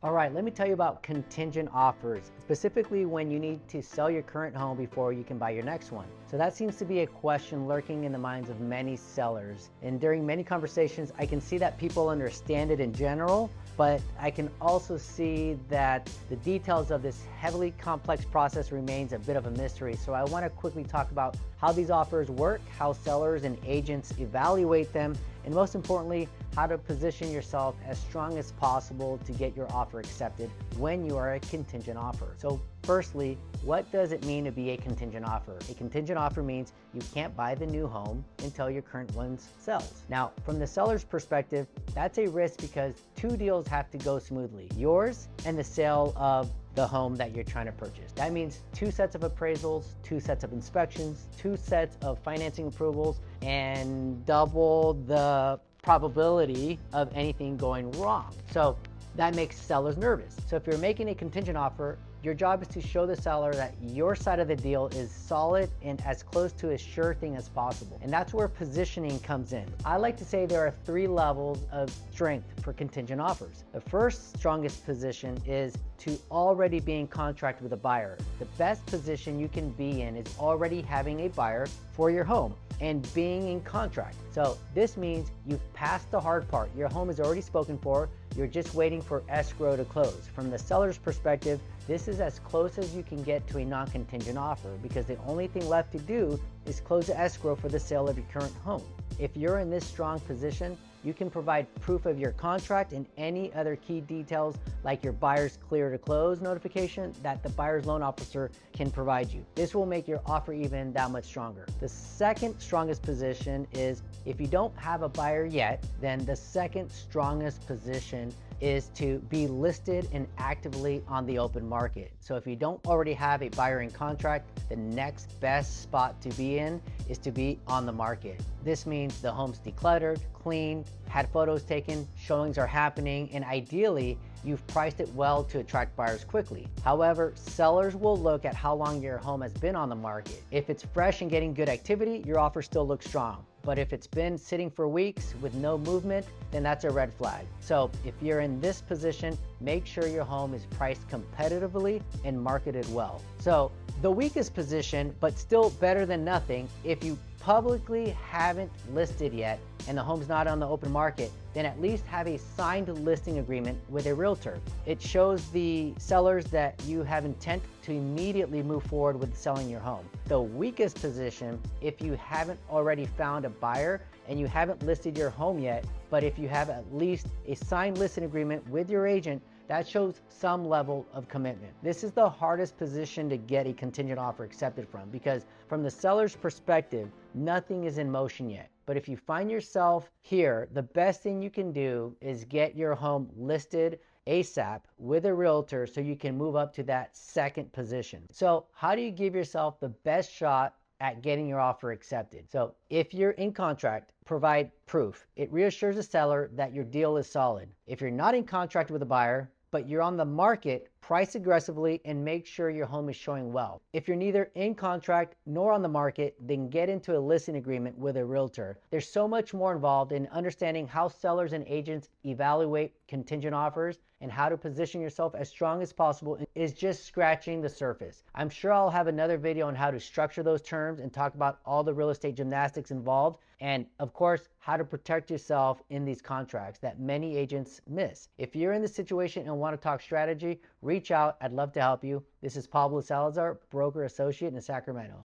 All right, let me tell you about contingent offers, specifically when you need to sell your current home before you can buy your next one. So that seems to be a question lurking in the minds of many sellers. And during many conversations, I can see that people understand it in general, but I can also see that the details of this heavily complex process remains a bit of a mystery. So I want to quickly talk about how these offers work, how sellers and agents evaluate them, and most importantly, how to position yourself as strong as possible to get your offer accepted when you are a contingent offer. So firstly, what does it mean to be a contingent offer? A contingent offer means you can't buy the new home until your current one sells. Now, from the seller's perspective, that's a risk because two deals have to go smoothly, yours and the sale of the home that you're trying to purchase. That means two sets of appraisals, two sets of inspections, two sets of financing approvals, and double the probability of anything going wrong. So that makes sellers nervous. So if you're making a contingent offer, your job is to show the seller that your side of the deal is solid and as close to a sure thing as possible. And that's where positioning comes in. I like to say there are three levels of strength for contingent offers. The first strongest position is to already be in contract with a buyer. The best position you can be in is already having a buyer for your home and being in contract. So this means you've passed the hard part. Your home is already spoken for. You're just waiting for escrow to close. From the seller's perspective, this is as close as you can get to a non-contingent offer because the only thing left to do is close the escrow for the sale of your current home. If you're in this strong position, you can provide proof of your contract and any other key details like your buyer's clear to close notification that the buyer's loan officer can provide you. This will make your offer even that much stronger. The second strongest position is if you don't have a buyer yet, then the second strongest position is to be listed and actively on the open market. So if you don't already have a buyer in contract, the next best spot to be in is to be on the market. This means the home's decluttered, clean, had photos taken, showings are happening, and ideally, you've priced it well to attract buyers quickly. However, sellers will look at how long your home has been on the market. If it's fresh and getting good activity, your offer still looks strong. But if it's been sitting for weeks with no movement, then that's a red flag. So if you're in this position, make sure your home is priced competitively and marketed well. So the weakest position, but still better than nothing, if you publicly haven't listed yet and the home's not on the open market, then at least have a signed listing agreement with a realtor. It shows the sellers that you have intent to immediately move forward with selling your home. The weakest position, if you haven't already found a buyer and you haven't listed your home yet, but if you have at least a signed listing agreement with your agent, that shows some level of commitment. This is the hardest position to get a contingent offer accepted from because from the seller's perspective, nothing is in motion yet. But if you find yourself here, the best thing you can do is get your home listed ASAP with a realtor so you can move up to that second position. So how do you give yourself the best shot at getting your offer accepted? So if you're in contract, provide proof. It reassures the seller that your deal is solid. If you're not in contract with a buyer, but you're on the market, price aggressively and make sure your home is showing well. If you're neither in contract nor on the market, then get into a listing agreement with a realtor. There's so much more involved in understanding how sellers and agents evaluate contingent offers and how to position yourself as strong as possible is just scratching the surface. I'm sure I'll have another video on how to structure those terms and talk about all the real estate gymnastics involved and of course, how to protect yourself in these contracts that many agents miss. If you're in this situation and want to talk strategy, reach out. I'd love to help you. This is Pablo Salazar, broker associate in Sacramento.